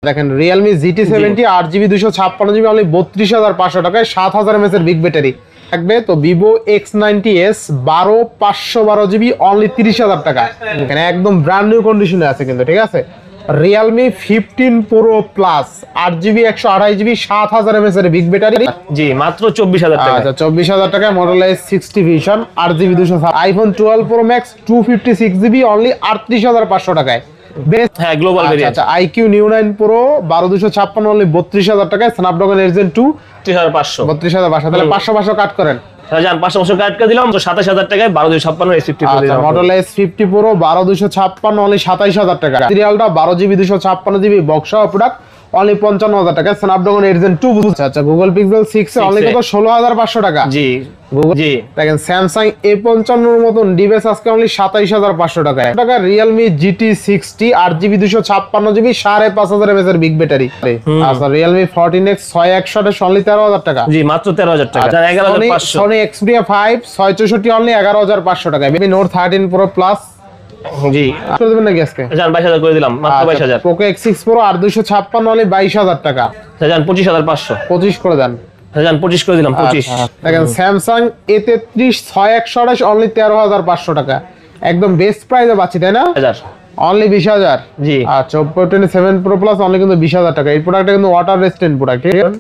দেখেন Realme GT70 8GB 256GB only 32500 টাকায় 7000 mAh এর বিগ ব্যাটারি থাকবে। তো Vivo X90s 12512GB অনলি 30000 টাকা। এখানে একদম ব্র্যান্ড নিউ কন্ডিশনে আছে কিন্তু, ঠিক আছে। Realme 15 Pro Plus 8GB 128GB 7000 mAh এর বিগ ব্যাটারি জি মাত্র 24000 টাকা। আচ্ছা 24000 টাকায় Motorola S60 Vision 8GB 200 iPhone 12 Pro Max 256GB only 38500 টাকায়। হ্যাঁ গ্লোবাল ভেরিয়েন্ট। আচ্ছা IQ Neo 9 Pro 12256 অনলি 32000 টাকায় Snapdragon 8 Gen 2 32500 তাহলে 500 কাট করেন। জান 500 কাট করে দিলাম তো 27000 টাকায় 12256 S50 Pro আচ্ছা Motorola S50 Pro 12256 অনলি 27000 টাকা। সিরিয়ালটা 12GB 256GB বক্স সহ প্রোডাক্ট অনলি 55000 টাকা। Snapdragon 8 Gen 2 আচ্ছা Google Pixel 6 এ অনলি কত 16500 টাকা। জি জি দেখেন Samsung A55 এর মতন ডিভাইস আজকে অনলি 27500 টাকায়। Realme GT60 8GB 256GB 5500 mAh এর বিগ ব্যাটারি। আচ্ছা Realme 14X 6128 অনলি 13000 টাকা। জি মাত্র 13000 টাকা। 11500 Sony Xperia 5 664 অনলি 11500 টাকা। Redmi Note 13 Pro Plus জি করে দেবেন নাকি আজকে? জান 22000 করে দিলাম মাত্র 22000। Poco X6 Pro 8256 অনলি 22000 টাকা। জান 25500 25 করে দেন। জান 25 করে দিলাম 25। দেখেন Samsung A33 6128 অনলি 13500 টাকা। একদম বেস্ট প্রাইসে পাচ্ছি তাই না? 1000 অনলি 20000। জি আচ্ছা Oppo A27 Pro Plus only কিন্তু 20000 টাকা। এই প্রোডাক্টটা কিন্তু ওয়াটার রেজিস্ট্যান্ট প্রোডাক্ট, ঠিক আছে।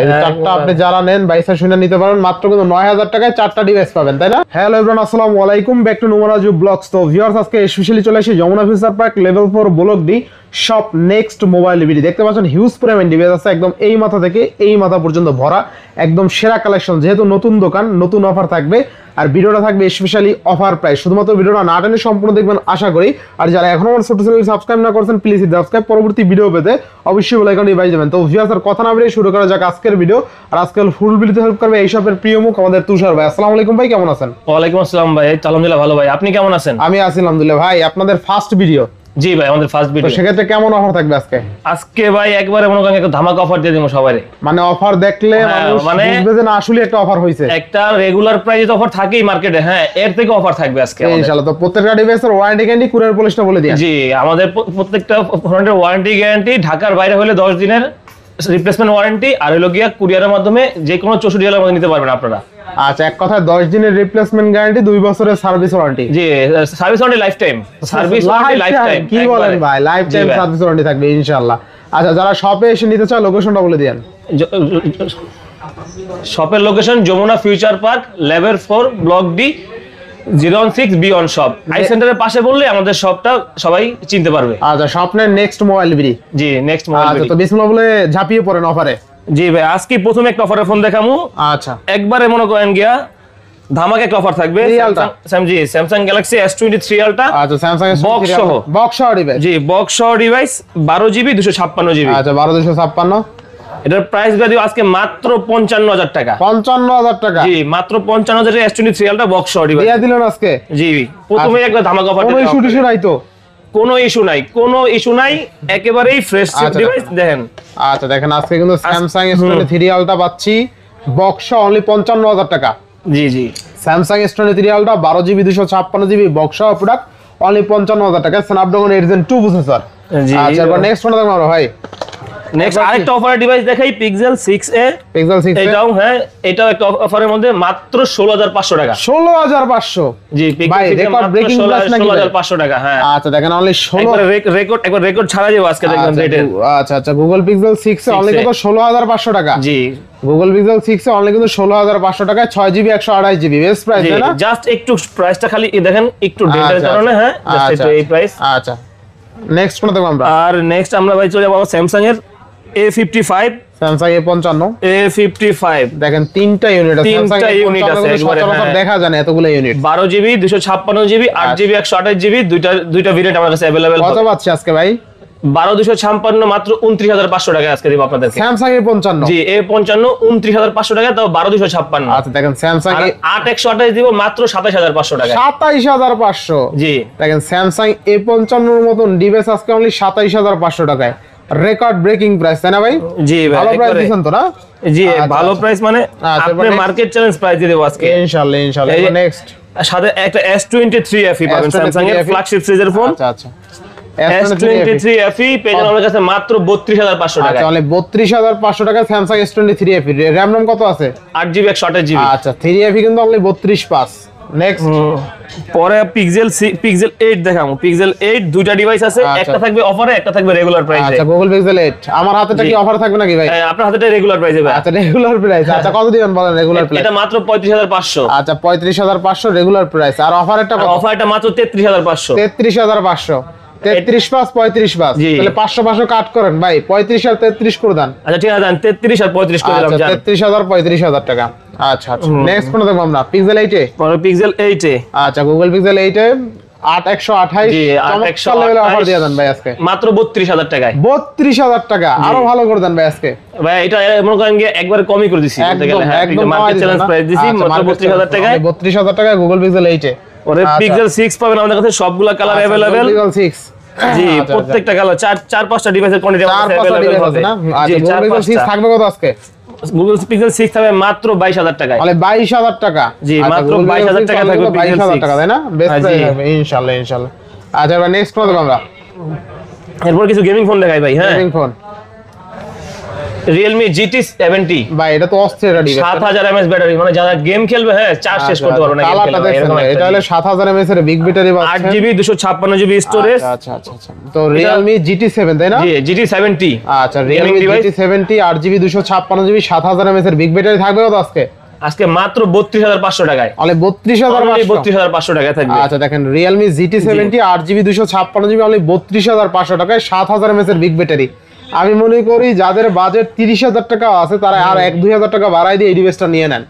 এই চারটা আপনি যারা নেন 22 শুনে নিতে পারেন মাত্র কিন্তু 9000 টাকায় চারটা ডিভাইস পাবেন, তাই না? হ্যালো এভরিওয়ান, আসসালামু আলাইকুম, ব্যাক টু নোমারাজু ব্লগস। তো ভিউয়ার্স আজকে স্পেশালি চলে এসেছি Jamuna future park level 4 block D shop next mobile video. দেখতে পাচ্ছেন হিউজ পরিমাণ ডিভাইস আছে, একদম এই মাথা থেকে এই মাথা পর্যন্ত ভরা, একদম সেরা কালেকশন। যেহেতু নতুন দোকান নতুন অফার থাকবে আর ভিডিওটা থাকবে স্পেশালি অফার প্রাইস। শুধুমাত্র ভিডিওটা না টেনে সম্পূর্ণ দেখবেন আশা করি। আর যারা এখনো আমার ছোট চ্যানেল সাবস্ক্রাইব না করেছেন প্লিজ সাবস্ক্রাইব, পরবর্তী ভিডিও পেতে অবশ্যই বেল আইকনটি বাজিয়ে দেবেন। তো ভিউয়ার্স আর কথা না বলে শুরু করা যাক আজকের ভিডিও। আর আজকে ফুল ভিডিওতে হেল্প করবে এই শপের প্রিয় মুখ আমাদের তুষার ভাই। আসসালামু আলাইকুম ভাই, কেমন আছেন? ওয়ালাইকুম আসসালাম ভাই, আলহামদুলিল্লাহ ভালো ভাই, আপনি কেমন আছেন? আমি আছি আলহামদুলিল্লাহ। ভাই আপনাদের ফার্স্ট ভিডিও। জি ভাই আমাদের ফার্স্ট ভিডিও। তো সেক্ষেত্রে কেমন অফার থাকবে আজকে? আজকে ভাই একবারে মনে করেন একটা ধামাকা অফার দিয়ে দেবো সবাইকে। মানে অফার দেখলে মানুষ বুঝবে যে না আসলে একটা অফার হইছে। একটা রেগুলার প্রাইসে তো অফার থাকেই মার্কেটে, হ্যাঁ এর থেকে অফার থাকবে আজকে ইনশাআল্লাহ। তো প্রত্যেকটা ডিভাইসের ওয়ারেন্টি গ্যারান্টি কুরিয়ার পলিসটা বলে দিন। জি আমাদের প্রত্যেকটা ফোনের ওয়ারেন্টি গ্যারান্টি ঢাকার বাইরে হলে 10 দিনের রিপ্লেসমেন্ট ওয়ারেন্টি, আর হলো গিয়া কুরিয়ারের মাধ্যমে যে কোনো 64 জেলার মধ্যে নিতে পারবেন আপনারা। আচ্ছা এক কথায় 10 দিনের রিপ্লেসমেন্ট গ্যারান্টি, 2 বছরের সার্ভিস ওয়ারেন্টি। জি service warranty lifetime, service warranty lifetime. কি বলেন ভাই, লাইফ টাইম সার্ভিস ওয়ারেন্টি থাকবে ইনশাআল্লাহ। আচ্ছা যারা শপে এসে নিতে চায় লোকেশনটা বলে দেন। শপের location Jamuna future park level 4 block D 016 beyond shop. I সেন্টারের পাশে বললে আমাদের শপটা সবাই চিনতে পারবে। আচ্ছা স্বপ্নের নেক্সট মোবাইল বিডি। জি নেক্সট মোবাইল বিডি। আচ্ছা তো বিসমিল্লাহ বলে ঝাঁপিয়ে পড়েন অফারে। জি ভাই আজকে প্রথমে একটা অফারের ফোন দেখামু। আচ্ছা একবারে মনে করেন গিয়া ধামাকা একটা অফার থাকবে। Samsung Galaxy S23 ultra. আচ্ছা স্যামসাং এর বক্স সহ ডিভাইস। জি বক্স সহ ডিভাইস 12GB 256GB। আচ্ছা 12256। এটার প্রাইস ভ্যালু আজকে মাত্র 55000 টাকা। 55000 টাকা? জি মাত্র 55000 এর S23 আলট্রা বক্স সহ ডিভাইস দিয়ে দিলেন আজকে। জি প্রথমে একটা ধামাকা অফার। কোনো ইস্যু নাই তো? কোনো ইস্যু নাই, একেবারেই ফ্রেশ ডিভাইস দেখেন। আচ্ছা দেখেন আজকে কিন্তু স্যামসাং S23 আলট্রা পাচ্ছি বক্স সহ অনলি 55000 টাকা। জি জি Samsung S23 ultra 12GB 256GB box সহ প্রোডাক্ট অনলি 55000 টাকা। Snapdragon 8 Gen 2 processor. আচ্ছা এবার নেক্সট ফোনটা দেখব আমরা ভাই। নেক্সট আরেকটা অফারের ডিভাইস দেখাই, পিক্সেল 6a। পিক্সেল 6a এটাও হ্যাঁ এটাও একটা অফারের মধ্যে মাত্র 16500 টাকা। 16500? জি ভাই রেকর্ড ব্রেকিং প্রাইস নাকি? 16500 টাকা হ্যাঁ। আচ্ছা দেখেন অনলি 16 একবার রেকর্ড ছাড়া যাবে আজকে দেখবেন রেটের। আচ্ছা আচ্ছা Google Pixel 6 এ অনলি কত 16500 টাকা। জি Google Pixel 6 এ অনলি কিন্তু 16500 টাকায় 6GB 128GB বেস্ট প্রাইস তাই না? জাস্ট একটু প্রাইসটা খালি দেখেন একটু ডেটের কারণে, হ্যাঁ জাস্ট একটু এই প্রাইস। আচ্ছা নেক্সট কোন দেখব আমরা? আর নেক্সট আমরা ভাই চলে যাব স্যামসাং এর A55। স্যামসাং A55 দেখেন তিনটা ইউনিট আছে। তিনটা ইউনিট আছে একবারে দেখা যায় না এতগুলো unit. 12GB 256GB 8GB 128GB দুইটা ভেরিয়েন্ট আমাদের কাছে अवेलेबल। কত পাচ্ছি আজকে ভাই? 12256 মাত্র 29500 টাকা আজকে দেব আপনাদেরকে। Samsung A55। জি A55 29500 টাকা, তাও 12256। আচ্ছা দেখেন স্যামসাং 8128 দিব মাত্র 27500 টাকা। 27500? জি দেখেন স্যামসাং A55 এর মতন ডিভাইস আজকে অনলি 27500 টাকায়। রেকর্ড ব্রেকিং প্রাইস তাই না ভাই? জি ভাই ভালো প্রাইস দিছেন তো না? জি ভালো প্রাইস মানে আপনি মার্কেট চ্যালেঞ্জ প্রাইস দিয়ে দেব আজকে ইনশাআল্লাহ ইনশাআল্লাহ। নেক্সট সাথে একটা S23 FE পাবেন, স্যামসাং এর ফ্ল্যাগশিপ সিরিজের ফোন। আচ্ছা আচ্ছা S23 FE পেয়ে যাবেন আমাদের কাছে মাত্র 32500 টাকা। আচ্ছা মানে 32500 টাকা Samsung S23 FE। RAM ROM কত আছে? 8GB 128GB। আচ্ছা 3FE কিন্তু অনলি 32.5। নেক্সট পরে পিক্সেল 8 দেখাবো। পিক্সেল 8 দুইটা ডিভাইস আছে, একটা থাকবে অফারে, একটা থাকবে রেগুলার প্রাইসে। আচ্ছা Google Pixel 8 আমার হাতেটা কি অফার থাকবে নাকি ভাই? আপনার হাতেটা রেগুলার প্রাইসে ভাই। আচ্ছা রেগুলার প্রাইস। আচ্ছা কত দিবেন বলেন রেগুলার প্রাইস? এটা মাত্র 35500। আচ্ছা 35500 রেগুলার প্রাইস। আর অফারটা কত? অফারটা মাত্র 33500। 33500 33 5 35 তাহলে 500 কাট করেন ভাই, 35 আর 33 করে দেন। আচ্ছা ঠিক আছে, 33 আর 35 করে দিলাম। আচ্ছা 33000 35000 টাকা। আচ্ছা আচ্ছা নেক্সট কোন দেখব আমরা? Pixel 8 এ। পরে Pixel 8 এ আচ্ছা Google Pixel 8 এ 8128 জি 8128 লেভেলে অফার দিয়ে দেন ভাই আজকে মাত্র 32000 টাকায়। 32000 টাকা আরো ভালো করে দেন ভাই আজকে। ভাই এটা মনে করেন যে একবারে কমই করে দিছি বলতে গেলে। হ্যাঁ একদম মার্কেট চ্যালেঞ্জ প্রাইস দিছি মাত্র 32000 টাকায়। 32000 টাকায় Google Pixel 8 এ। পরে Pixel 6 পাবেন আমাদের কাছে সবগুলা কালার अवेलेबल। Pixel 6 জি প্রত্যেকটা কালার 4-5টা ডিভাইসের কোয়ান্টিটি আমাদের কাছে अवेलेबल হবে না। জি Google Pixel 6 থাকবে কত আজকে? Google Pixel 6 থাকবে মাত্র 22000 টাকায়। মানে 22000 টাকা। জি মাত্র 22000 টাকা থাকবে 22000 টাকা তাই না? বেস্ট প্রাইস হবে ইনশাআল্লাহ ইনশাআল্লাহ। আচ্ছা এবার নেক্সট কোন দেখব আমরা? এরপর কিছু গেমিং ফোন দেখাই ভাই। হ্যাঁ গেমিং ফোন Realme GT 70 ভাই এটা তো অস্থির একটা ডিভাইস। 7000 mAh ব্যাটারি, মানে যারা গেম খেলবে হ্যাঁ চার্জ শেষ করতে পারবে না। কালারটা দেখেন এটা হলো 7000 mAh এর বিগ ব্যাটারি আছে 8GB 256GB স্টোরেজ। আচ্ছা আচ্ছা আচ্ছা তো Realme GT7 তাই না? জি GT 70। আচ্ছা Realme GT70 8GB 256GB 7000 mAh এর বিগ ব্যাটারি থাকবে কত আজকে? আজকে মাত্র 32500 টাকায়। মানে 32500 টাকায় থাকবে। আচ্ছা দেখেন Realme GT70 8GB 256GB only 32500 টাকায় 7000 mAh এর বিগ ব্যাটারি। আমি মনে করি যাদের বাজেট 30000 টাকা আছে তারা আর 1-2000 টাকা বাড়াই দিয়ে এই ডিভাইসটা নিয়ে নেন,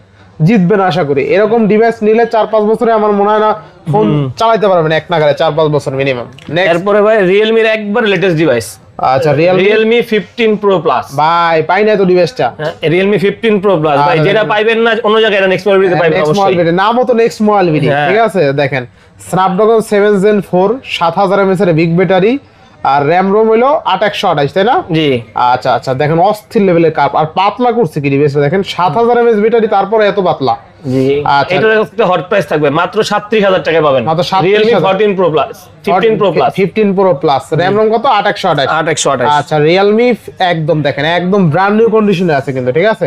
জিতবেন আশা করি। এরকম ডিভাইস নিলে 4-5 বছরে আমার মনে হয় না ফোন চালাতে পারবেন এক নাগারে, 4-5 বছর মিনিমাম। এরপরে ভাই Realme এর একবার লেটেস্ট ডিভাইস। আচ্ছা Realme 15 Pro Plus ভাই পাই না তো ডিভাইসটা। Realme 15 Pro Plus ভাই যেটা পাইবেন না অন্য জায়গায় এটা নেক্সট মোবাইলে পাইবেন অবশ্যই। নামও তো নেক্সট মোবাইল ভিডিও, ঠিক আছে? দেখেন Snapdragon 7 Gen 4 7000 mAh এর বিগ ব্যাটারি আর RAM ROM হলো 8128 তাই না? জি আচ্ছা আচ্ছা দেখেন অস্থির লেভেলের কাপ আর পাতলা করছে কি ডিভাইসটা দেখেন 7000 mAh ব্যাটারি তারপরে এত পাতলা। জি আচ্ছা এটার একটা হট প্রাইস থাকবে মাত্র 37000 টাকায় পাবেন। মাত্র Realme 14 Pro Plus 15 Pro Plus 15 Pro Plus RAM ROM কত? 8128। আচ্ছা Realme একদম দেখেন একদম ব্র্যান্ড নিউ কন্ডিশনে আছে কিন্তু, ঠিক আছে?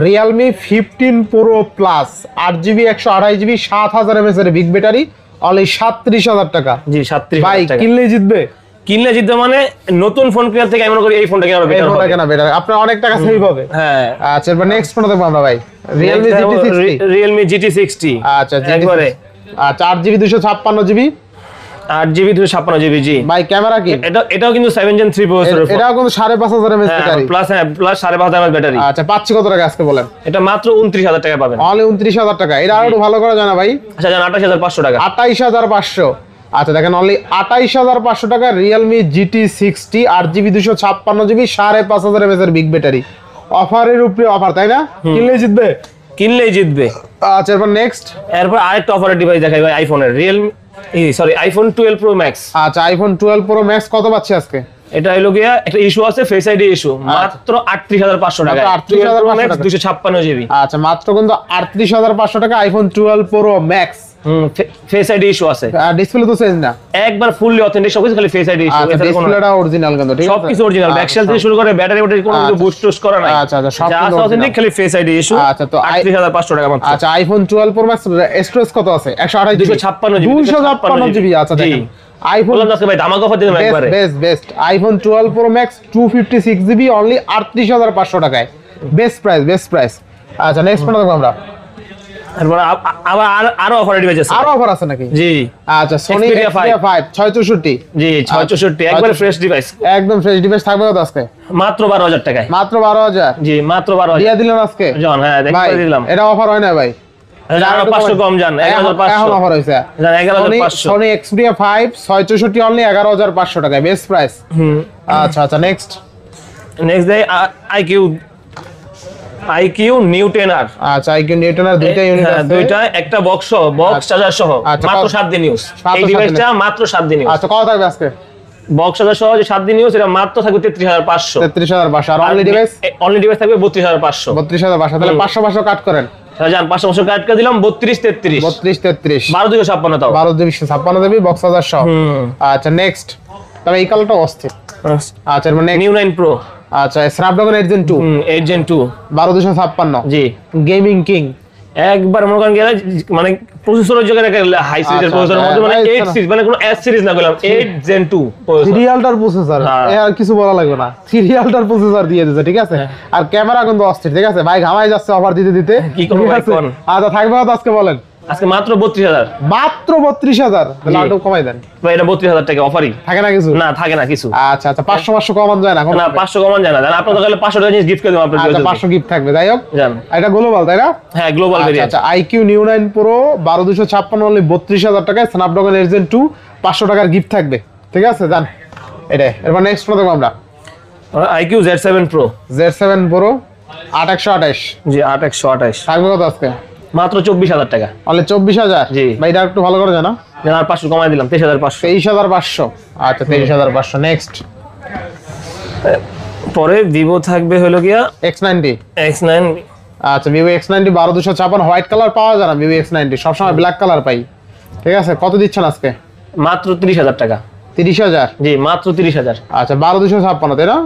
Realme 15 Pro Plus 8GB 128GB 7000 mAh এর বিগ ব্যাটারি অনলি 37000 টাকা। জি 37000 ভাই টাকা কিনলে জিতবে। কিনলে জিতবে মানে নতুন ফোন কেনার থেকে আমি মনে করি এই ফোনটা কেনা বেটার হবে। কেনা বেটার, আপনার অনেক টাকা সেভ হবে। হ্যাঁ আচ্ছা এবার নেক্সট ফোন দেখব আমরা ভাই Realme GT60। আচ্ছা একবারে আচ্ছা 8GB 256GB 8GB 256GB জি ভাই ক্যামেরা কি? এটাও কিন্তু 7 Gen 3 প্রসেসরের ফোন। এটাও কিন্তু 5500 mAh battery plus plus 5500 mAh battery. আচ্ছা পাচ্ছি কত টাকা আজকে বলেন? এটা মাত্র 29000 টাকা পাবেন। অনলি 29000 টাকা। এটা আরো ভালো করা যায় না ভাই? আচ্ছা জান 28500 টাকা। 28500। আচ্ছা দেখেন অনলি 28500 টাকা Realme GT60 8GB 256GB 5500 mAh এর বিগ ব্যাটারি। অফারের উপরে অফার তাই না? কিনলেই জিতবে। কিনলেই জিতবে। আচ্ছা এরপর নেক্সট এরপর আরেকটা অফারের ডিভাইস দেখাই ভাই আইফোনের iPhone 12 Pro Max। আচ্ছা iPhone 12 Pro Max কত পাচ্ছি আজকে? এটা হলো গিয়া একটা ইস্যু আছে ফেস আইডি ইস্যু মাত্র 38500 টাকা। 38500 টাকা 256GB। আচ্ছা মাত্র কিন্তু 38500 টাকা iPhone 12 Pro Max। Face ID issue আছে। ডিসপ্লে তো চেঞ্জ না, একবার ফুললি অথেন্টিক সবকিছু খালি ফেস আইডি ইস্যু। আচ্ছা ডিসপ্লেটা অরিজিনাল কিন্তু, ঠিক আছে? সবকিছু অরিজিনাল ব্যাকশেল থেকে শুরু করে ব্যাটারি কোনো কিছু বুস্ট টুস্ট করা নাই। আচ্ছা আচ্ছা সব যা অথেন্টিক খালি ফেস আইডি ইস্যু। আচ্ছা তো 38500 টাকা মাত্র। আচ্ছা iPhone 12 Pro Max স্টোরেজ কত আছে? 256GB। আচ্ছা দেখেন iPhone বললাম আজকে ভাই ধামাকা অফার দিলাম একবারে। Best iPhone 12 Pro Max 256GB only 38500 টাকায়। Best price. আচ্ছা নেক্সট কোন দেখব আমরা? এরপর আবার আরো অফার ডিভাইস আছে। আরো অফার আছে নাকি? জি আচ্ছা Sony Xperia 5 664। জি 664 একবারে ফ্রেশ ডিভাইস। একদম ফ্রেশ ডিভাইস থাকবে কত আজকে? মাত্র 12000 টাকায়। মাত্র 12000। জি মাত্র 12000 দিয়া দিলেন আজকে জন। হ্যাঁ দেখতে দিলাম। এটা অফার হয় না ভাই? 500 কম জান 11500 এখন অফার হইছে। জান 11500। Sony Xperia 5 664 অনলি 11500 টাকায় বেস্ট প্রাইস। আচ্ছা নেক্সট দেই IQ New 10R। আচ্ছা IQ New 10R দুইটা ইউনিট আছে। দুইটা একটা বক্স চার্জার সহ মাত্র 7 দিন ইউজ। এই ডিভাইসটা মাত্র 7 দিন ইউজ। আচ্ছা কত থাকবে আজকে? বক্স চার্জার সহ যে 7 দিন ইউজ এটা মাত্র থাকবে 33500। 33500 আর অনলি ডিভাইস থাকবে 32500। 32500 তাহলে 500 কাট করেন। জান 500 কাট করে দিলাম 32 33 32 33 12256 তাও 12256 দেবি বক্স চার্জার সহ। আচ্ছা নেক্সট তবে এই কালারটা অস্থির। আচ্ছা মানে নিউ 9 প্রো। আচ্ছা স্ন্যাপড্রাগন 8 Gen 2 8 Gen 2 12256 জি গেমিং কিং একবার মনে করেন গেলে মানে প্রসেসরের জায়গায় একটা হাই সিরিজের প্রসেসরের মধ্যে মানে 8 সিরিজ মানে কোনো S সিরিজ না বললাম 8 Gen 2 প্রসেসর সিরিয়ালটার প্রসেসর আর কিছু বলা লাগবে না সিরিয়ালটার প্রসেসর দিয়ে দিয়েছে ঠিক আছে আর ক্যামেরা কিন্তু অস্থির ঠিক আছে ভাই ঘামাই যাচ্ছে অফার দিতে দিতে কি করব ভাই কোন আচ্ছা থাকবে কত আজকে বলেন আজকে মাত্র 32000 মাত্র 32000 তাহলে আরো কমাই দেন ভাই এটা 32000 টাকা অফারই থাকে না কিছু না থাকে না কিছু আচ্ছা আচ্ছা 500 কমান যায় না না 500 কমান যায় না জান আপনাদের কাছে 500 টাকা জিনিস গিফট করে দেব আপনাদের আচ্ছা 500 গিফট থাকবে যাই হোক জান এটা গ্লোবাল তাই না হ্যাঁ গ্লোবাল ভেরিয়েন্ট আচ্ছা IQ New 9 Pro 12256 অনলি 32000 টাকায় স্ন্যাপড্রাগন 8 Gen 2 500 টাকার গিফট থাকবে ঠিক আছে জান এটা এরপর নেক্সট কোন দেখব আমরা IQ Z7 Pro Z7 Pro 8128 জি 8128 থাকবে কত আজকে মাত্র 24000 টাকা অনলি 24000 জি ভাই এটা একটু ভালো করে জানা জান আর 500 কমাই দিলাম 23500 23500 আচ্ছা 23500 নেক্সট পরে Vivo থাকবে হলো গিয়া X90 X9 আচ্ছা Vivo X90 12256 হোয়াইট কালার পাওয়া যায় না Vivo X90 সবসময় ব্ল্যাক কালার পাই ঠিক আছে কত দিচ্ছেন আজকে মাত্র 30000 টাকা 30000 জি মাত্র 30000 আচ্ছা 12256 তাই না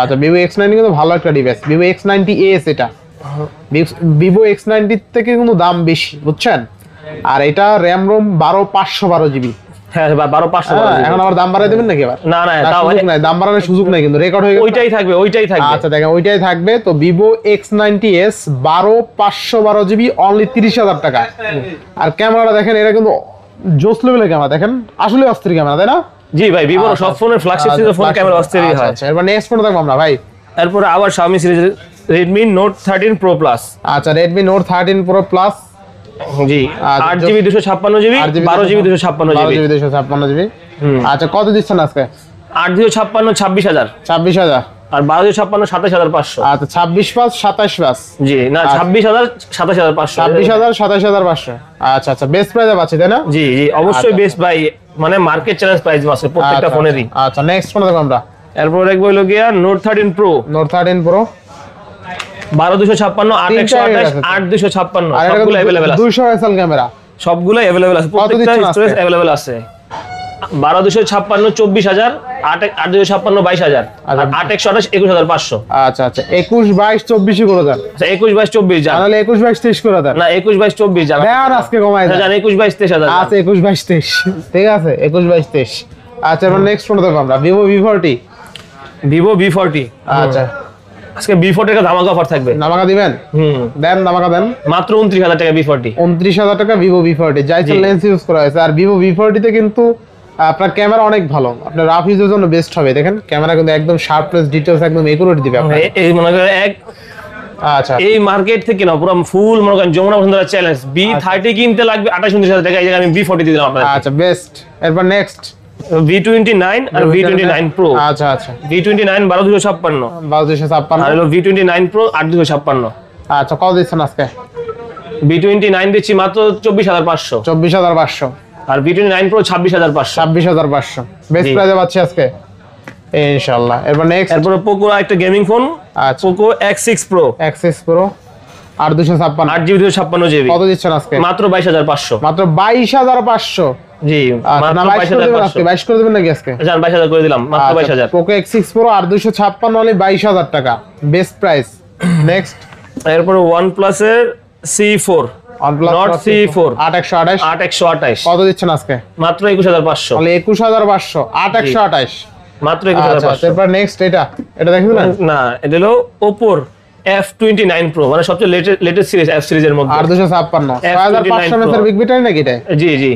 আচ্ছা Vivo X90 কিন্তু ভালো একটা ডিভাইস Vivo X90s এটা Vivo X90 থেকে কিন্তু দাম বেশি বুঝছেন আর এটা RAM ROM 12512 GB হ্যাঁ 12500 এখন আবার দাম বাড়াই দেবেন নাকি এবার না না তাও সুযোগ নাই দাম বাড়ানোর সুযোগ নাই কিন্তু রেকর্ড হয়ে গেছে ওইটাই থাকবে আচ্ছা দেখেন ওইটাই থাকবে তো Vivo X90s 12512 GB অনলি 30000 টাকা আর ক্যামেরাটা দেখেন এটা কিন্তু জোস লেভেলের ক্যামেরা দেখেন আসলে অস্থির ক্যামেরা তাই না জি ভাই Vivo সব ফোনের ফ্ল্যাগশিপ সিরিজের ফোন ক্যামেরা অস্থিরই হয় আচ্ছা এবার নেক্সট ফোন দেখব আমরা ভাই এরপর আবার Xiaomi সিরিজের Redmi Note 13 Pro Plus আচ্ছা Redmi Note 13 Pro Plus জি 8GB 256GB 12GB 256GB 12GB 256GB আচ্ছা কত দিচ্ছেন আজকে 8GB 56 26000 26000 আর 12GB 27500 আচ্ছা 26 পাঁচ 27 পাঁচ জি না 26000 27500 26000 27500 আচ্ছা আচ্ছা বেস্ট প্রাইসে পাচ্ছি তাই না জি জি অবশ্যই বেস্ট ভাই মানে মার্কেট চ্যালেঞ্জ প্রাইস আছে প্রত্যেকটা ফোনেরই আচ্ছা নেক্সট ফোন দেখব আমরা এরপর দেখবো হলো গিয়া Note 13 Pro Note 13 Pro 12256 8128 8256 সবগুলো अवेलेबल আছে 200 এসএল ক্যামেরা সবগুলো अवेलेबल আছে প্রত্যেকটা স্টোরেজ अवेलेबल আছে 12256 24000 8256 22000 আর 8128 21500 আচ্ছা আচ্ছা 21 22 24 করে দেন আচ্ছা 21 22 24 জান তাহলে 21 22 23 করে দেন না 21 22 24 জান দেন আজকে কমাই দেন জান 21 22 23000 আচ্ছা 21 22 23 ঠিক আছে 21 22 23 আচ্ছা এবার নেক্সট ফোন দেখব আমরা Vivo V40 Vivo V40 আচ্ছা আজকে V40 এর ধামাকা অফার থাকবে নামাকা দিবেন দেন নামাকা দেন মাত্র 29000 টাকা V40 29000 টাকা Vivo V40 যাইছে লেন্স ইউজ করা হয়েছে আর Vivo V40 তে কিন্তু আপনার ক্যামেরা অনেক ভালো আপনার রাফ ইউজের জন্য বেস্ট হবে দেখেন ক্যামেরা কিন্তু একদম শার্পনেস ডিটেইলস একদম একুরেট দিবে আপনাকে এই মনে করেন এক আচ্ছা এই মার্কেট থেকে না পুরো ফুল মনে করেন যমুনা বসুন্ধরা চ্যালেঞ্জ B30 কিনতে লাগবে 28000 টাকা এই জায়গায় আমি V40 দিয়ে দিলাম আপনাদের আচ্ছা বেস্ট এরপর নেক্সট V29 আর V29 Pro আচ্ছা আচ্ছা V29 12256 12256 আর হলো V29 Pro 8256 আচ্ছা কত দিচ্ছেন আজকে V29 দিচ্ছি মাত্র 24500 24500 আর V29 Pro 26500 26500 বেস্ট প্রাইসে পাচ্ছি আজকে ইনশাআল্লাহ এরপর নেক্সট এরপর Poco একটা গেমিং ফোন আচ্ছা Poco X6 Pro X6 Pro 8256 8GB 256GB কত দিচ্ছেন আজকে মাত্র 22500 মাত্র 22500 জি মাত্র 22 করে দেবেন নাকি আজকে জান 22000 করে দিলাম মাত্র 22000 Poco X6 Pro 8256 হলে 22000 টাকা বেস্ট প্রাইস নেক্সট এরপর OnePlus এর C4 Nord C4 8128 কত দিচ্ছেন আজকে মাত্র 21500 তাহলে 21500 8128 মাত্র 21500 তারপর নেক্সট এটা দেখেন না এটা হলো Oppo F29 Pro মানে সবচেয়ে লেটেস্ট সিরিজ F সিরিজের মধ্যে 8256 6500 এর বিগ ব্যাটারি নাকি এটা জি জি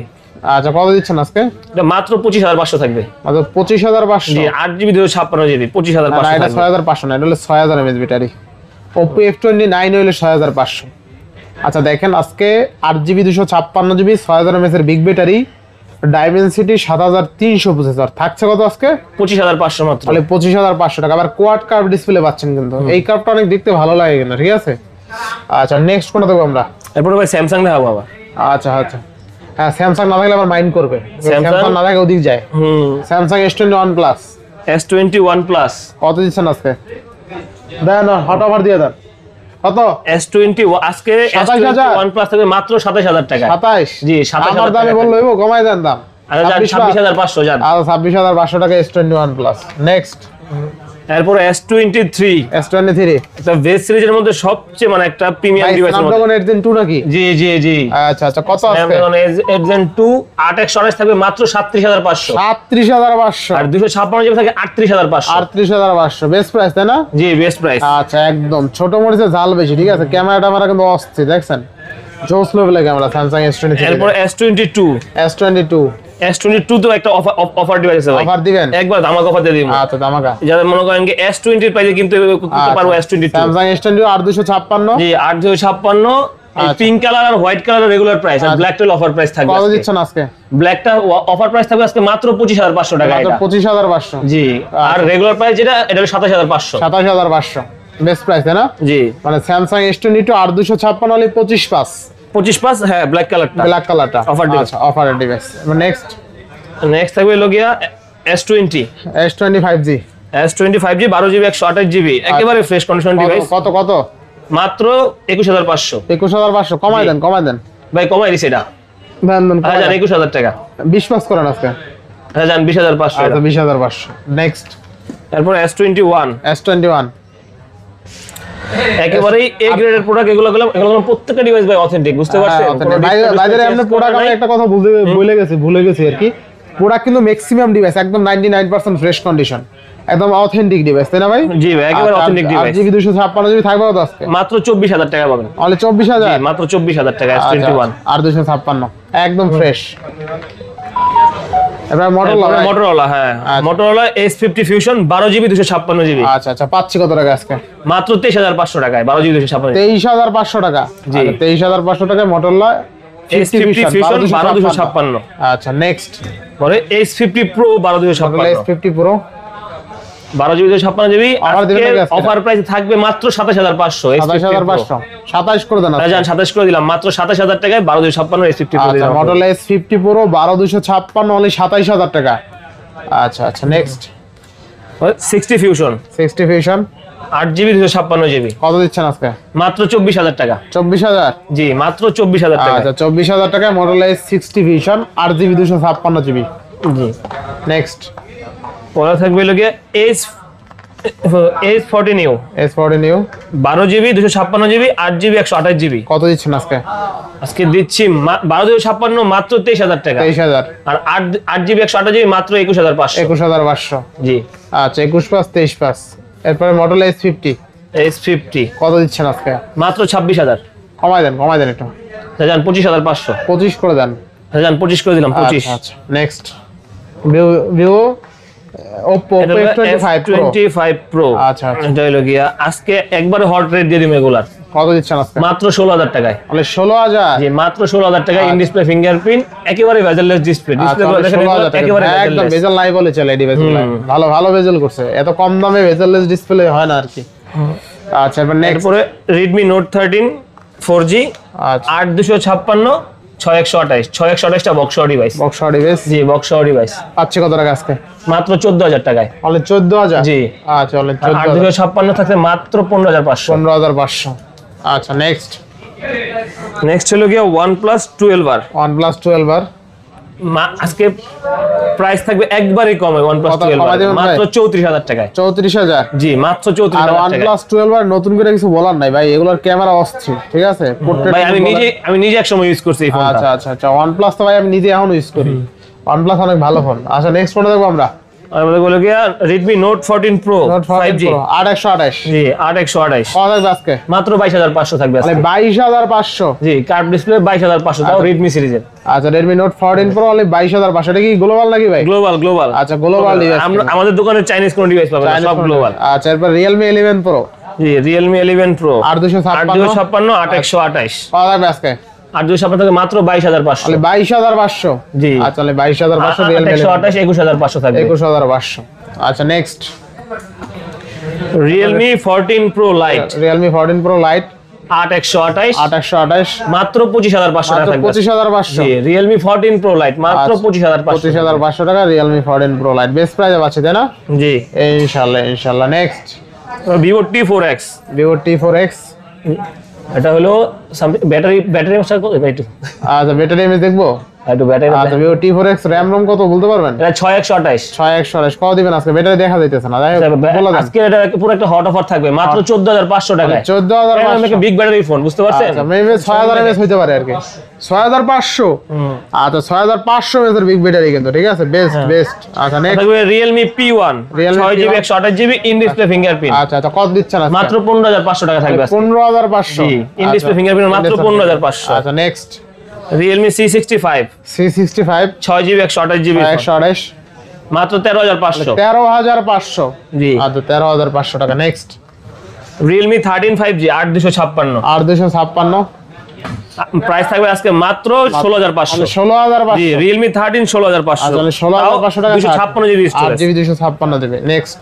আচ্ছা কত দিচ্ছেন আজকে এটা মাত্র 25500 থাকবে মাত্র 25500 জি 8GB 256GB 25500 না এটা 6500 না এটা হলো 6000 mAh ব্যাটারি Oppo F29 হলো 6500 আচ্ছা দেখেন আজকে 8GB 256GB 6000 mAh এর বিগ ব্যাটারি Dimensity 7300 প্রসেসর থাকছে কত আজকে 25500 মাত্র তাহলে 25500 টাকা আবার কোয়াড কার্ভ ডিসপ্লে পাচ্ছেন কিন্তু এই কার্ভটা অনেক দেখতে ভালো লাগে কিন্তু ঠিক আছে আচ্ছা নেক্সট কোনটা দেখব আমরা এরপর ভাই স্যামসাং দেখাবো বাবা আচ্ছা আচ্ছা হ্যাঁ স্যামসাং না থাকলে আবার মাইন্ড করবে স্যামসাং না থাকলে ওদিক যায় Samsung S21 Plus S21 Plus কত দিচ্ছেন আজকে দেন হট অফার দিয়ে দেন কত S20 আজকে S21 Plus থাকবে মাত্র 27000 টাকা 27 জি 27000 আমার দামে বললো কমাই দেন দাম আচ্ছা 26500 জান। আর 26500 টাকা S21 প্লাস। নেক্সট এরপর S23 একটা বেস সিরিজের মধ্যে সবচেয়ে মানে একটা প্রিমিয়াম ডিভাইস Snapdragon 8 Gen 2 নাকি? জি জি জি। আচ্ছা আচ্ছা, কত আছে? Snapdragon 8 Gen 2 8128 থাকবে মাত্র 37500। 37500 আর 256 জিবি থাকে 38500। 38500 বেস্ট প্রাইস তাই না? জি বেস্ট প্রাইস। আচ্ছা একদম ছোট মরিচে ঝাল বেশি, ঠিক আছে। ক্যামেরাটা আমার কিন্তু অস্থির, দেখছেন জোস লেভেলের ক্যামেরা Samsung S23। এরপর S22 তো একটা অফার ডিভাইস আছে ভাই। অফার দিবেন? একবার ধামাকা অফার দিয়ে দিব। আচ্ছা ধামাকা। যারা মনে করেন যে S20 এর প্রাইসে কিনতে পারবো S22 Samsung S22 8256। জি 8256 পিঙ্ক কালার আর হোয়াইট কালার রেগুলার প্রাইস আর ব্ল্যাকটা অফার প্রাইস থাকবে। কত দিচ্ছেন আজকে? ব্ল্যাকটা অফার প্রাইস থাকবে আজকে মাত্র 25500 টাকা। মাত্র 25500। জি। আর রেগুলার প্রাইস যেটা এটা হলো 27500। 27500 বেস্ট প্রাইস তাই না? জি। মানে Samsung S22 8256 হলে 25 হ্যাঁ ব্ল্যাক কালারটা। ব্ল্যাক কালারটা অফার ডিভাইস। আচ্ছা অফারের ডিভাইস। নেক্সট থাকবে লগিয়া S20 S25G 12GB 128GB একেবারে ফ্রেশ কন্ডিশন ডিভাইস। কত? মাত্র 21500। 21500 কমাই দেন ভাই কমাই দিছি এটা। দেন 21000 টাকা। 20 পাস করেন আজকে। হ্যাঁ জান 20500। আচ্ছা 20500। নেক্সট তারপর S21 একেবারে এ গ্রেডের প্রোডাক্ট। এগুলো প্রত্যেকটা ডিভাইস ভাই অথেন্টিক, বুঝতে পারছেন? বাইরে এমনি প্রোডাক্ট আমি একটা কথা ভুলে গেছি আর কি। প্রোডাক্ট কিন্তু ম্যাক্সিমাম ডিভাইস একদম 99% ফ্রেশ কন্ডিশন, একদম অথেন্টিক ডিভাইস তাই না ভাই? জি ভাই একেবারে অথেন্টিক ডিভাইস। 8GB 256GB থাকবে কত আজকে? মাত্র 24000 টাকা পাবেন। অনলি 24000? জি মাত্র 24000 টাকা S21 আর 256 একদম ফ্রেশ। এবার Motorola হ্যাঁ Motorola S50 Fusion 12GB 256GB। আচ্ছা পাচ্ছি কত টাকা আজকে? মাত্র 23500 টাকায় 12GB 256GB। 23500 টাকা। জি 23500 টাকায় Motorola S50 Fusion 12256। আচ্ছা নেক্সট পরে S50 Pro 12256। S50 Pro 12GB 256GB offer price থাকবে মাত্র 27500। 27500 27 করে দেন। জান 27 করে দিলাম মাত্র 27000 টাকায় 12256 S50 Pro। আচ্ছা Motorola S50 Pro 12256 অনলি 27000 টাকা। আচ্ছা নেক্সট 60 Fusion 8GB 256GB কত দিচ্ছেন আজকে? মাত্র 24000 টাকা। 24000? জি মাত্র 24000 টাকা। আচ্ছা 24000 টাকায় Motorola S60 Fusion 8GB 256GB। জি নেক্সট পরে থাকবে লগে S40 Neo 12GB 256GB 8GB 128GB। কত দিচ্ছেন আজকে দিচ্ছি 1256 মাত্র 23000 টাকা। 23000। আর 8GB 128GB মাত্র 21500। 21500 জি। আচ্ছা 21 পাস 23 পাস। এরপরে Motorola S50 কত দিচ্ছেন আজকে? মাত্র 26000। কমাই দেন একটু। জান 25500। 25 করে দেন। জান 25 করে দিলাম 25। আচ্ছা next Vivo Oppo F25 Pro। আচ্ছা এটা হলো গিয়া আজকে একবারে হট রেট দিয়ে দিই রেগুলার। কত দিচ্ছেন আজকে? মাত্র 16000 টাকায়। মানে 16000? জি মাত্র 16000 টাকায় ইন ডিসপ্লে ফিঙ্গারপ্রিন্ট একেবারে ভেজেললেস ডিসপ্লে দেখেন একেবারে একদম ভেজেল নাই বলে চলে এই ডিভাইসগুলো। ভালো ভেজেল করছে, এত কম দামে ভেজেললেস ডিসপ্লে হয় না আর কি। আচ্ছা এবার নেক্সট পরে Redmi Note 13 4G 8256 6128 টা বক্স ডিভাইস। জি বক্স ডিভাইস পাচ্ছি কত টাকা আজকে? মাত্র 14000 টাকায়। অনলি 14000? জি আচ্ছা অনলি 14000। 8256 থাকতে মাত্র 15500। 15500। আচ্ছা নেক্সট হলো গিয়া OnePlus 12R। আজকে প্রাইস থাকবে একবারই কমে OnePlus 12R মাত্র 34000 টাকায়। 34000? জি মাত্র 34000 টাকা। আর OnePlus 12R নতুন করে কিছু বলার নাই ভাই, এগুলোর ক্যামেরা অস্থির, ঠিক আছে। ভাই আমি নিজে এক সময় ইউজ করছি এই ফোনটা। আচ্ছা OnePlus তো ভাই আমি নিজে এখন ইউজ করি। OnePlus অনেক ভালো ফোন। আচ্ছা নেক্সট ফোন দেখবো আমরা। আমরা বলে গিয়া Redmi Note 14 Pro 5G 8128। জি 8128 কত থাকবে আজকে? মাত্র 22500 থাকবে আজকে। 22500? জি কার্ভ ডিসপ্লে 22500 তাও Redmi সিরিজের। আচ্ছা Redmi Note 14 Pro অনলি 22500। এটা কি গ্লোবাল নাকি ভাই? গ্লোবাল। আচ্ছা গ্লোবাল ডিভাইস। আমাদের দোকানে চাইনিজ কোন ডিভাইস পাবেন না, সব গ্লোবাল। আচ্ছা এরপর Realme 11 Pro। জি Realme 11 Pro 8256 8128। কত থাকবে আজকে? 8256 থেকে মাত্র 22500। তাহলে 22500? জি আচ্ছা তাহলে 22500 Realme 128 21500 থাকবে। 21500। আচ্ছা নেক্সট Realme 14 Pro Lite 8128 মাত্র 25500 টাকা থাকবে। 25500? জি Realme 14 Pro Lite মাত্র 25500। 25500 টাকা Realme 14 Pro Lite বেস্ট প্রাইসে পাচ্ছি তাই না? জি ইনশাআল্লাহ। Next Vivo T4X। এটা হলো ব্যাটারি আচ্ছা ব্যাটারি ইমেজ দেখবো। একটু ব্যাটারি আচ্ছা ভিভো T4X RAM ROM কত বলতে পারবেন? এটা 6128 6128 কত দিবেন আজকে? ব্যাটারি দেখা যাইতেছে না, বলে দেন। আজকে এটা পুরো একটা হট অফার থাকবে মাত্র 14500 টাকায়। 14500 বিগ ব্যাটারি ফোন, বুঝতে পারছেন? আচ্ছা মেবি 6000 mAh হইতে পারে আর কি। 6500 আচ্ছা 6500 mAh এর বিগ ব্যাটারি কিন্তু, ঠিক আছে, বেস্ট। আচ্ছা নেক্সট থাকবে Realme P1 6GB 128GB in display fingerprint. আচ্ছা আচ্ছা কত দিচ্ছেন আজকে? মাত্র 15500 টাকা থাকবে আজকে। 15500 জি, ইন ডিসপ্লে ফিঙ্গারপ্রিন্ট মাত্র 15500। আচ্ছা next Realme C65 6GB 128GB 128 মাত্র 13500। 13500 জি আচ্ছা 13500 টাকা। নেক্সট Realme 13 5G 8256 8256 প্রাইস থাকবে আজকে মাত্র 16500। 16500 জি Realme 13 16500 আসলে 16500 টাকা 256GB স্টোরেজ। 8GB 256 দেবে। নেক্সট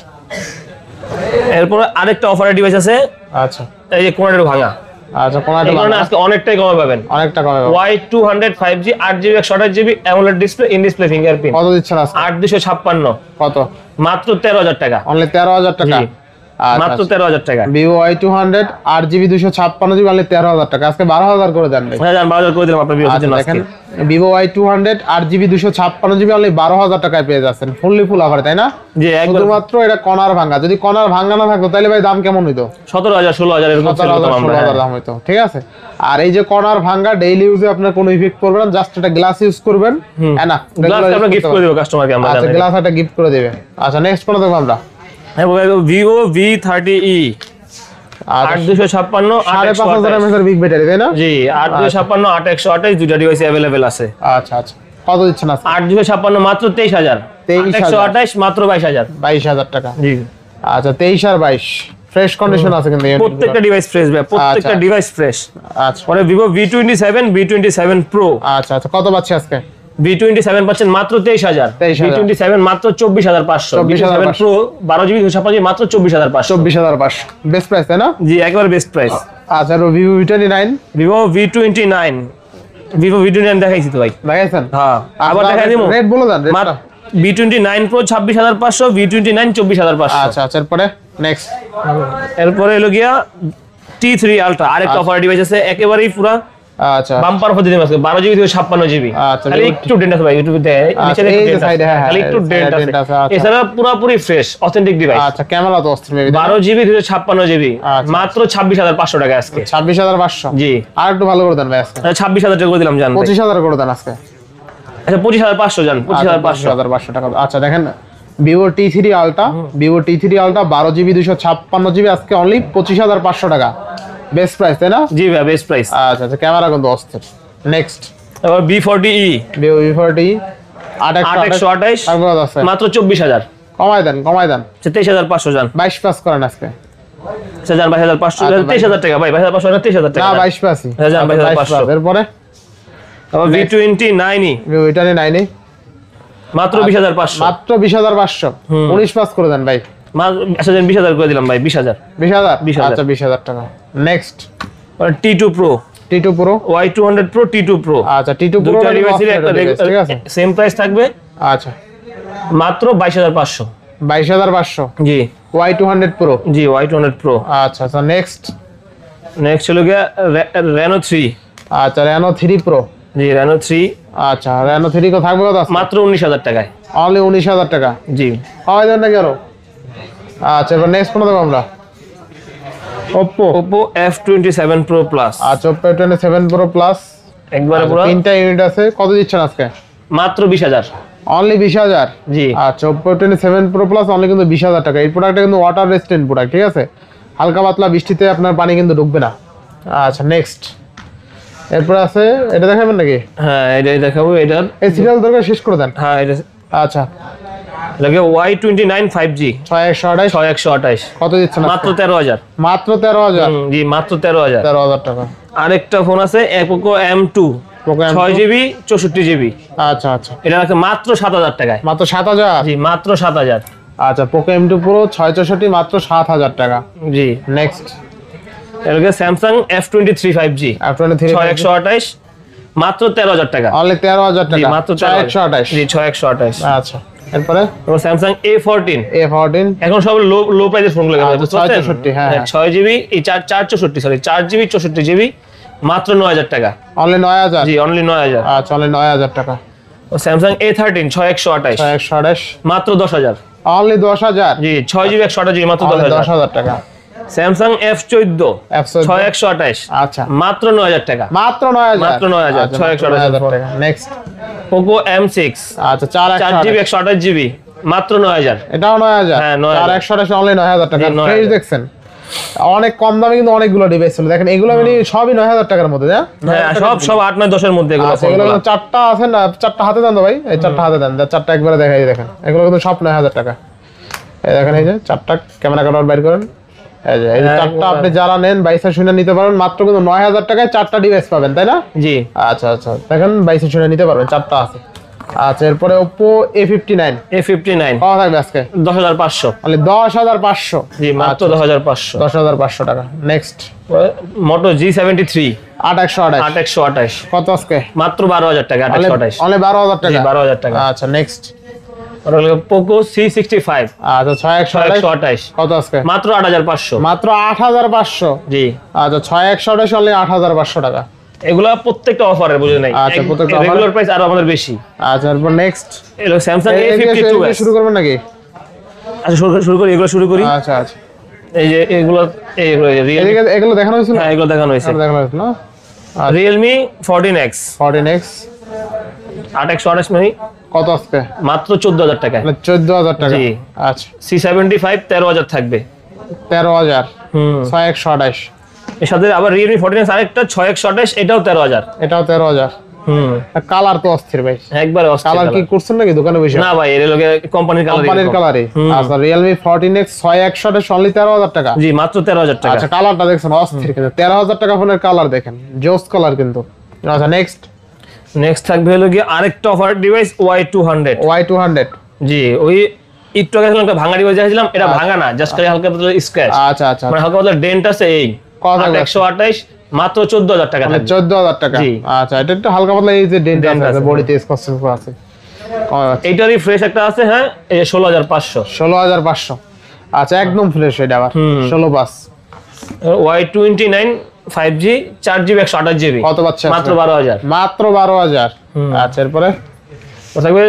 এরপর আরেকটা অফারের ডিভাইস আছে, আচ্ছা এই যে কোনাটা ভাঙা। আচ্ছা কোনটা এই কারণে আজকে অনেকটাই কমে পাবেন। অনেকটা কমে পাবেন। Y200 5G 8GB 128GB AMOLED display in display fingerprint কত দিচ্ছেন আজকে? 8256 কত? মাত্র 13000 টাকা। অনলি 13000 টাকা। জি, মাত্র 13000 টাকা। Vivo Y200 8GB 256GB only 13000 টাকা। আজকে 12000 করে দেন ভাই। হ্যাঁ জান 12000 করে দিলাম আপনার ভিউয়ারদের জন্য আজকে। Vivo Y200 8GB 256GB only 12000 টাকায় পেয়ে যাচ্ছেন, ফুল অফার, তাই না? জি একদম। শুধুমাত্র এটা কর্নার ভাঙা। যদি কর্নার ভাঙা না থাকতো তাহলে ভাই দাম কেমন হইতো? 17000 16000 এরকম ছিল তো আমরা। 17000 দাম হইতো, ঠিক আছে। আর এই যে কর্নার ভাঙা ডেইলি ইউজে আপনার কোনো ইফেক্ট করবে না, জাস্ট একটা গ্লাস ইউজ করবেন, না গ্লাস আমরা গিফট করে দেব কাস্টমারকে আমরা। আচ্ছা গ্লাস একটা গিফট করে দিবে। আচ্ছা নেক্সট কোন দেখব আমরা? হ্যাঁ Vivo V30e 8256 5500 mAh এর বিগ ব্যাটারি, তাই না? জি 8256 8128 দুইটা ডিভাইস अवेलेबल আছে। আচ্ছা আচ্ছা কত দিচ্ছেন আজকে? 8256 মাত্র 23000 128 মাত্র 22000 22000 টাকা। জি আচ্ছা 23 আর 22 ফ্রেশ কন্ডিশন আছে কিন্তু প্রত্যেকটা ডিভাইস ফ্রেশ ভাই, প্রত্যেকটা ডিভাইস ফ্রেশ। আচ্ছা পরে Vivo V27 Pro আচ্ছা আচ্ছা কত পাচ্ছি আজকে? V27 পাচ্ছেন মাত্র 23000 V27 মাত্র 24500 V27 Pro 12GB 256GB মাত্র 24500 24500 বেস্ট প্রাইস, তাই না? জি একবার বেস্ট প্রাইস। আচ্ছা আর Vivo V29 Vivo V29 দেখাইছি তো ভাই, দেখাইছেন? হ্যাঁ আবার দেখাই দিমু। রেট বলে দেন রেটটা। V29 Pro 26500 V29 24500। আচ্ছা আচ্ছা এরপরে নেক্সট এরপরে হলো গিয়া T3 Ultra আরেকটা অফার ডিভাইস আছে, একেবারেই পুরো আচ্ছা বাম্পার অফার দিতে আছে 12GB থেকে 56GB। আচ্ছা খালি একটু ডেন্ট আছে ভাই ইউটিউবে নিচে এই যে ডেন্ট সাইডে, আছে, হ্যাঁ খালি একটু ডেন্ট আছে। আচ্ছা এছাড়া পুরোপুরি ফ্রেশ অথেন্টিক ডিভাইস। আচ্ছা ক্যামেরা তো অস্থির মেবি 12GB থেকে 56GB মাত্র 26500 টাকা আজকে। 26500 জি আর একটু ভালো করে দেন ভাই আজকে। 26000 টাকা করে দিলাম জান ভাই। 25000 করে দেন আজকে। আচ্ছা 25500 জান 25500 25500 টাকা। আচ্ছা দেখেন Vivo T3 Ultra 12GB 256GB আজকে অনলি 25500 টাকা। বেস্ট প্রাইস, তাই না? জি ভাই বেস্ট প্রাইস। আচ্ছা আচ্ছা ক্যামেরা কিন্তু অস্থির। নেক্সট তারপর B40e Vivo V40 8128 তারপর আছে মাত্র 24000। কমাই দেন 23500 জান 22 পাস করেন আজকে। আচ্ছা জান 22500 23000 টাকা ভাই 22500 না 23000 টাকা না 22 পাসই। হ্যাঁ জান 22500। এরপরে তারপর V29e Vivo V29 মাত্র 20500 মাত্র 20500 19 পাস করে দেন ভাই। আচ্ছা জান 20000 করে দিলাম ভাই 20000 20000 আচ্ছা 20000 টাকা। Next T2 Pro T2 Pro Y200 Pro T2 Pro আচ্ছা T2 Pro দুটো ডিভাইসের একটা ঠিক আছে সেম প্রাইস থাকবে আচ্ছা মাত্র 22500 22500 জি Y200 Pro জি Y200 Pro আচ্ছা আচ্ছা নেক্সট হলো গিয়া Reno 3 আচ্ছা Reno 3 Pro জি Reno 3 আচ্ছা Reno 3 কত থাকবে কত মাত্র 19000 টাকায় অনলি 19000 টাকা জি হয় দেন না কি আরো আচ্ছা এবার নেক্সট কোন দেব আমরা Oppo F27 Pro Plus আচ্ছা Oppo F27 Pro Plus একবারে পুরো তিনটা ইউনিট আছে কত দিচ্ছেন আজকে মাত্র 20000 অনলি 20000 জি আচ্ছা Oppo F27 Pro Plus only কিন্তু 20000 টাকা এই প্রোডাক্টটা কিন্তু ওয়াটার রেজিস্ট্যান্ট প্রোডাক্ট ঠিক আছে হালকা পাতলা বৃষ্টিতে আপনার পানি কিন্তু ঢুকবে না আচ্ছা নেক্সট এরপর আছে এটা দেখাবেন নাকি হ্যাঁ এটাই দেখাবো এটার এই সিরিয়াল দরকার শেষ করে দেন হ্যাঁ এটা আচ্ছা লাগে Y29 5G 6128 কত দিচ্ছেন মাত্র 13000 মাত্র 13000 জি মাত্র 13000 টাকা আরেকটা ফোন আছে Poco M2 6GB 64GB আচ্ছা আচ্ছা এটা আছে মাত্র 7000 টাকায় মাত্র 7000 জি মাত্র 7000 আচ্ছা Poco M2 Pro 664 মাত্র 7000 টাকা জি নেক্সট এরপরে Samsung F23 5G F23 6128 মাত্র 13000 টাকা অনলি 13000 টাকা জি মাত্র 6128 জি 6128 আচ্ছা এরপরে Samsung A14 এখন সব লো প্রাইসের ফোনগুলো বুঝতে পারছেন 664 হ্যাঁ 6GB এই 464 সরি 4GB 64GB মাত্র 9000 টাকা। অনলি 9000? জি অনলি 9000। আচ্ছা অনলি 9000 টাকা। স্যামসাং A13 6128 6128 মাত্র 10000। অনলি 10000? জি 6GB 128GB মাত্র 10000 টাকা। স্যামসাং F14 6128 আচ্ছা মাত্র 9000 টাকা। মাত্র 9000? মাত্র 9000 6128 টাকা। নেক্সট Poco M6 আচ্ছা 4GB 128GB মাত্র 9000। এটাও 9000? হ্যাঁ 9000 4128 অনলি 9000 টাকা। 9000 ফ্রেশ দেখছেন অনেক কম দামে কিন্তু অনেকগুলো ডিভাইস ছিল দেখেন, এগুলো মানে সবই 9000 টাকার মধ্যে। হ্যাঁ সব 8 9 10 এর মধ্যে এগুলো। এগুলো কিন্তু চারটা আছে না, চারটা হাতে দেন তো ভাই, এই চারটা হাতে দেন, চারটা একবারে দেখাই দেখেন, এগুলো কিন্তু সব 9000 টাকা। এই দেখেন এই যে চারটা ক্যামেরা কাটার বাইর করেন, এই যে চারটা আপনি যারা নেন 2200 নিতে পারবেন, মাত্র কিন্তু 9000 টাকায় চারটা ডিভাইস পাবেন, তাই না? জি আচ্ছা আচ্ছা দেখেন 2200 নিতে পারবেন, চারটা আছে। আচ্ছা এরপরে Oppo A59 কত থাকবে আজকে? 10500 মানে 10500? জি মাত্র 10500। 10500 টাকা। নেক্সট Moto G73 8128 কত আজকে? মাত্র 12000 টাকা। 8128 অনলি 12000 টাকা? 12000 টাকা। আচ্ছা নেক্সট Poco C65 আচ্ছা 6128 কত আজকে? মাত্র 8500। মাত্র 8500? জি আচ্ছা 6128 অনলি 8500 টাকা। এগুলা প্রত্যেকটা অফারের বুঝে নাই, আচ্ছা, প্রত্যেকটা offer। রেগুলার প্রাইস আরো আমাদের বেশি। আচ্ছা এরপর নেক্সট এলো Samsung A52s। শুরু করবেন নাকি? আচ্ছা শুরু করি, এগুলো শুরু করি। আচ্ছা আচ্ছা এই যে এগুলো এদিকে এগুলো দেখানো হয়েছিল? হ্যাঁ এগুলো দেখানো হয়েছে। দেখানো হয়েছিল না? Realme 14X 14X 8128 মানে কত আজকে? মাত্র 14000 টাকা। 14000 টাকা? জি। আচ্ছা C75 13000 থাকবে। 13000 হুম 6128 এর সাথে আবার Realme 14X আরেকটা 6128 এটাও 13000। এটাও 13000। হুম কালার তো অস্থির ভাই, একবারে অস্থির কালার কি করছেন নাকি দোকানে বসে? না ভাই এর লগে কোম্পানির কালার। কোম্পানির কালারই। আচ্ছা Realme 14X 6128 অনলি 13000 টাকা? জি মাত্র 13000 টাকা। আচ্ছা কালারটা দেখছেন অস্থির, কিন্তু 13000 টাকা ফোনের কালার দেখেন জোস কালার কিন্তু। আচ্ছা নেক্সট থাকবে হলো কি আরেকটা অফার ডিভাইস Y200। Y200 জি ওই একটু আগে একটা ভাঙা ডিভাইস দেখাছিলাম, এটা ভাঙা না, জাস্ট খালি হালকা পাতলা স্ক্র্যাচ। আচ্ছা আচ্ছা মানে হালকা পাতলা ডেন্ট আছে। এই কত থাকবে? 128 মাত্র 14000 টাকা থাকবে। 14000 টাকা? জি। আচ্ছা এটা একটু হালকা পাতলা এই যে ডেন্ট আছে বডিতে স্পষ্ট আছে। এইটারই ফ্রেশ একটা আছে, হ্যাঁ এই 16500। 16500 আচ্ছা একদম ফ্রেশ এটা আবার 16 Y29 5G 4GB 128GB কত পাচ্ছেন? মাত্র 12000। মাত্র 12000। আচ্ছা এরপরে থাকবে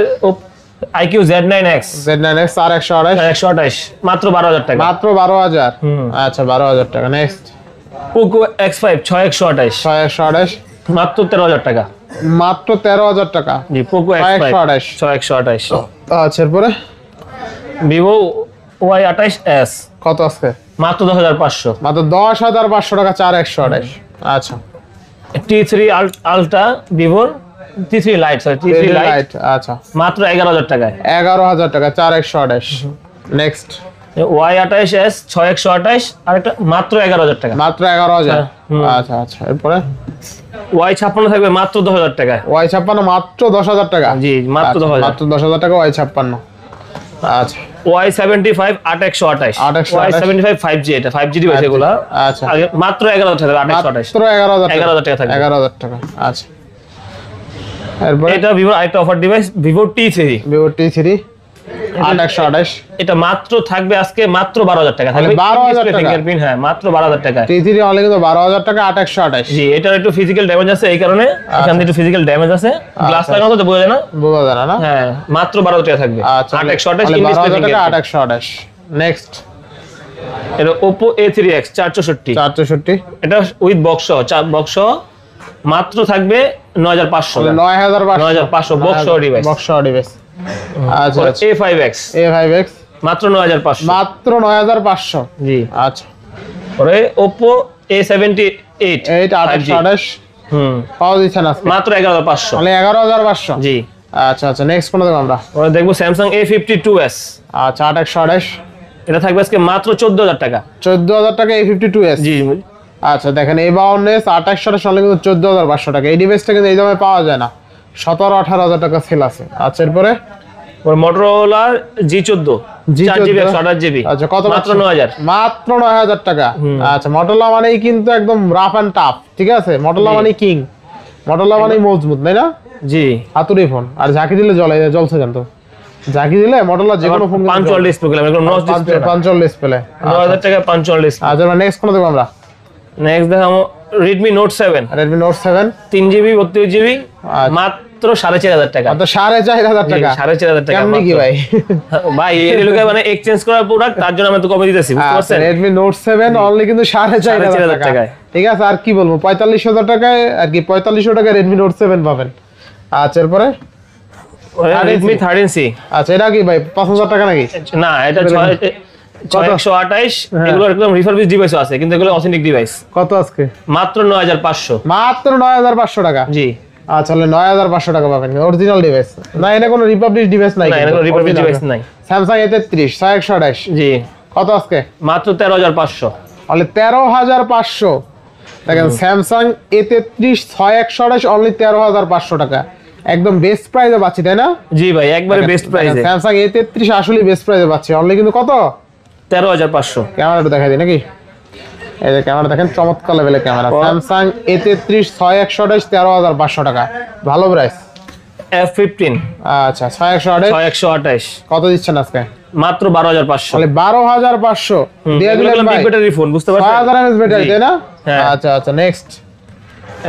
IQ Z9X Z9X আর 128 মাত্র 12000 টাকা। মাত্র 12000। আচ্ছা 12000 টাকা। নেক্সট Poco X5 6128 6128 মাত্র 13000 টাকা। মাত্র 13000 টাকা? জি Poco X5 6128। আচ্ছা এরপরে Vivo Y28s কত আজকে? মাত্র 10500। মাত্র 10500 টাকা 4128। আচ্ছা T3 Ultra Vivo T3 Lite T3 Lite আচ্ছা মাত্র 11000 টাকায়। 11000 টাকা 4128। নেক্সট Y28s 6128 আর একটা মাত্র 11000 টাকা। মাত্র 11000। আচ্ছা আচ্ছা এরপরে Y56 থাকবে মাত্র 10000 টাকায়। Y56 মাত্র 10000 টাকা? জি মাত্র 10000। মাত্র 10000 টাকা Y56। আচ্ছা Y75 8128 Y75 5G এটা 5G ডিভাইস এগুলা। আচ্ছা আগে মাত্র 11000 টাকা 8128 মাত্র 11000 টাকা থাকবে। 11000 টাকা। আচ্ছা এরপর এটা Vivo আরেকটা offer device Vivo T3 Vivo T3 8128 এটা মাত্র থাকবে আজকে মাত্র 12000 টাকা থাকবে। 12000 টাকা? ফিঙ্গারপ্রিন্ট হ্যাঁ মাত্র 12000 টাকা। T3 অনলি কিন্তু 12000 টাকা 8128। জি এটার একটু ফিজিক্যাল ড্যামেজ আছে, এই কারণে এখানে একটু ফিজিক্যাল ড্যামেজ আছে, গ্লাস লাগানো তো বোঝা যায় না। বোঝা যায় না? হ্যাঁ মাত্র 12000 টাকা থাকবে। আচ্ছা 8128 12000 টাকা 8128। নেক্সট এটা Oppo A3X 464 464 এটা উইথ বক্স সহ বক্স সহ মাত্র থাকবে 9500 9500 বক্স সহ ডিভাইস। বক্স সহ ডিভাইস। আচ্ছা A5X A5X মাত্র 9500 মাত্র 9500। জি আচ্ছা পরে Oppo A78 828 পাওয়া দিচ্ছেন আজকে মাত্র 11500 মানে 11500। জি আচ্ছা আচ্ছা নেক্সট কোন দেখব আমরা? পরে দেখবো Samsung A52s। আচ্ছা 8128 এটা থাকবে আজকে মাত্র 14000 টাকা। 14000 টাকা A52s? জি আচ্ছা দেখেন A52s 2800 সালে কিন্তু 14500 টাকা। এই ডিভাইসটা কিন্তু এই দামে পাওয়া যায় না, 17-18 টাকা সেল আছে। আচ্ছা এরপরে Motorola G14 4GB 128GB আচ্ছা কত? মাত্র 9000। মাত্র 9000 টাকা। আচ্ছা Motorola মানেই কিন্তু একদম রাফ এন্ড টাফ, ঠিক আছে? Motorola মানে কিং, Motorola মানে মজবুত, তাই না? জি হাতুড়ি ফোন, আর ঝাঁকি দিলে জ্বলছে জানতো, ঝাঁকি দিলে Motorola যে কোনো ফোন পাঞ্চুয়াল ডিসপ্লে গেলাম, এরকম নচ ডিসপ্লে, পাঞ্চুয়াল ডিসপ্লে। 9000 টাকা পাঞ্চুয়াল ডিসপ্লে। আচ্ছা নেক্সট কোন দেখব আমরা? নেক্সট দেখাবো Redmi Note 7 Redmi Note 7 3GB 32GB মাত্র 4500 টাকা। তো 4500 টাকা 4500 টাকা কেমনে কি ভাই? ভাই এই লোকে মানে এক্সচেঞ্জ করার প্রোডাক্ট, তার জন্য আমি তো কমে দিতেছি, বুঝতে পারছেন? Redmi Note 7 অনলি কিন্তু 4500 টাকা। ঠিক আছে, আর কি বলবো, 45000 টাকায় আর কি 4500 টাকায় Redmi Note 7 পাবেন। আচ্ছা, এরপরে Redmi 13C। আচ্ছা, এটা কি ভাই 5000 টাকা নাকি? না, এটা 6128, এগুলো একদম রিফারবিশ ডিভাইস আছে, কিন্তু এগুলো অথেন্টিক ডিভাইস। কত আজকে? মাত্র 9500। মাত্র 9500 টাকা। জি, আচ্ছা, 9500 টাকা পাবেন অরিজিনাল ডিভাইস। না, এটা কোনো রিপাবলিশ ডিভাইস নাই। না, এটা কোনো রিফারবিশ ডিভাইস নাই। Samsung A33 6128। জি, কত আজকে? মাত্র 13500। অনলি 13500। দেখেন Samsung A33 6128 অনলি 13500 টাকা। একদম বেস্ট প্রাইসে পাচ্ছি, তাই না? জি ভাই, একবারে বেস্ট প্রাইসে Samsung A33 আসলে বেস্ট প্রাইসে পাচ্ছি। অনলি কিন্তু কত? 13500। ক্যামেরাটা দেখাই দিই নাকি? এই যে ক্যামেরা দেখেন, চমৎকার লেভেলের ক্যামেরা। Samsung A33 6128 13500 টাকা, ভালো প্রাইস। F15 আচ্ছা, 6128 কত দিচ্ছেন আজকে? মাত্র 12500। তাহলে 12500 দিয়ে দিলেন ভাই। বিগ ব্যাটারি ফোন, বুঝতে পারছেন? 6000 mAh ব্যাটারি, তাই না? হ্যাঁ। আচ্ছা আচ্ছা, নেক্সট।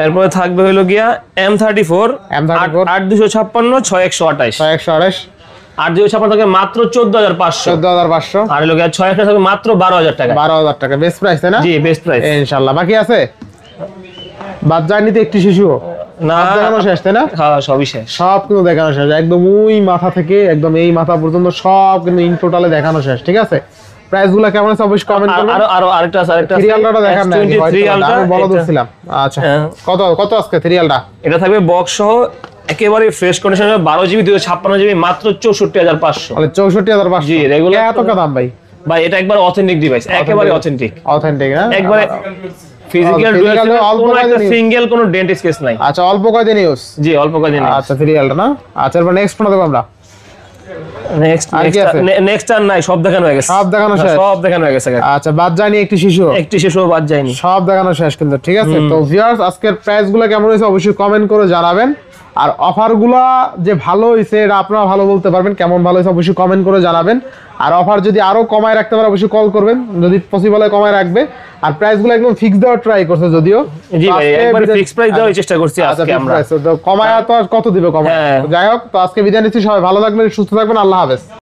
এরপরে থাকবে হলো গিয়া M34 8256 6128। 6128 8256 থেকে মাত্র 14500। 14500 আর হলো গিয়া 6128 থেকে মাত্র 12000 টাকা। 12000 টাকা বেস্ট প্রাইস, তাই না? জি, বেস্ট প্রাইস ইনশাআল্লাহ। বাকি আছে বাদ যায়নিতে একটি শিশু না, দেখানো শেষ, তাই না? হ্যাঁ, সবই শেষ। সব কিন্তু দেখানো শেষ, একদম ওই মাথা থেকে একদম এই মাথা পর্যন্ত সব কিন্তু ইন টোটালে দেখানো শেষ। ঠিক আছে, প্রাইস গুলো কেমন আছে অবশ্যই কমেন্ট করবেন। আরেকটা আছে, সিরিয়ালটা দেখার না, 23 আলট্রা আমি বলে দিছিলাম। আচ্ছা, কত কত আজকে সিরিয়ালটা? এটা থাকবে বক্স সহ একেবারে ফ্রেশ কন্ডিশনে 12GB 256GB মাত্র 64500। তাহলে 64500। জি, রেগুলার এত কত দাম ভাই? ভাই এটা একবার অথেন্টিক ডিভাইস, একেবারে অথেন্টিক না? একবারে ফিজিক্যাল ডুয়াল কোনো একটা সিঙ্গেল কোনো ডেন্ট স্কেচ নাই। আচ্ছা, অল্প কয়দিন ইউজ? জি, অল্প কয়দিন। আচ্ছা, সিরিয়ালটা না? আচ্ছা, এরপর নেক্সট ফোন দেব আমরা। নেক্সট আর নাই, সব দেখানো হয়ে গেছে। সব দেখানো শেষ? সব দেখানো হয়ে গেছে। আচ্ছা, বাদ যায়নি একটি শিশু বাদ যায়নি, সব দেখানো শেষ কিন্তু। ঠিক আছে, তো ভিউয়ার্স আজকের প্রাইস গুলো কেমন হয়েছে অবশ্যই কমেন্ট করে জানাবেন। আর অফার গুলা যে ভালো হয়েছে এটা আপনারা ভালো বলতে পারবেন, কেমন ভালো হয়েছে অবশ্যই কমেন্ট করে জানাবেন। আর অফার যদি আরো কমায় রাখতে পারে অবশ্যই কল করবেন, যদি পসিবল হয় কমায় রাখবে। আর প্রাইস গুলো একদম ফিক্স দেওয়ার ট্রাই করছে যদিও। জি ভাই, একবারে ফিক্স প্রাইস দেওয়ার চেষ্টা করছি আজকে আমরা। কমায় তো আর কত দিবে কমায়। যাই হোক, তো আজকে বিদায় নিচ্ছি, সবাই ভালো থাকবেন, সুস্থ থাকবেন, আল্লাহ হাফেজ।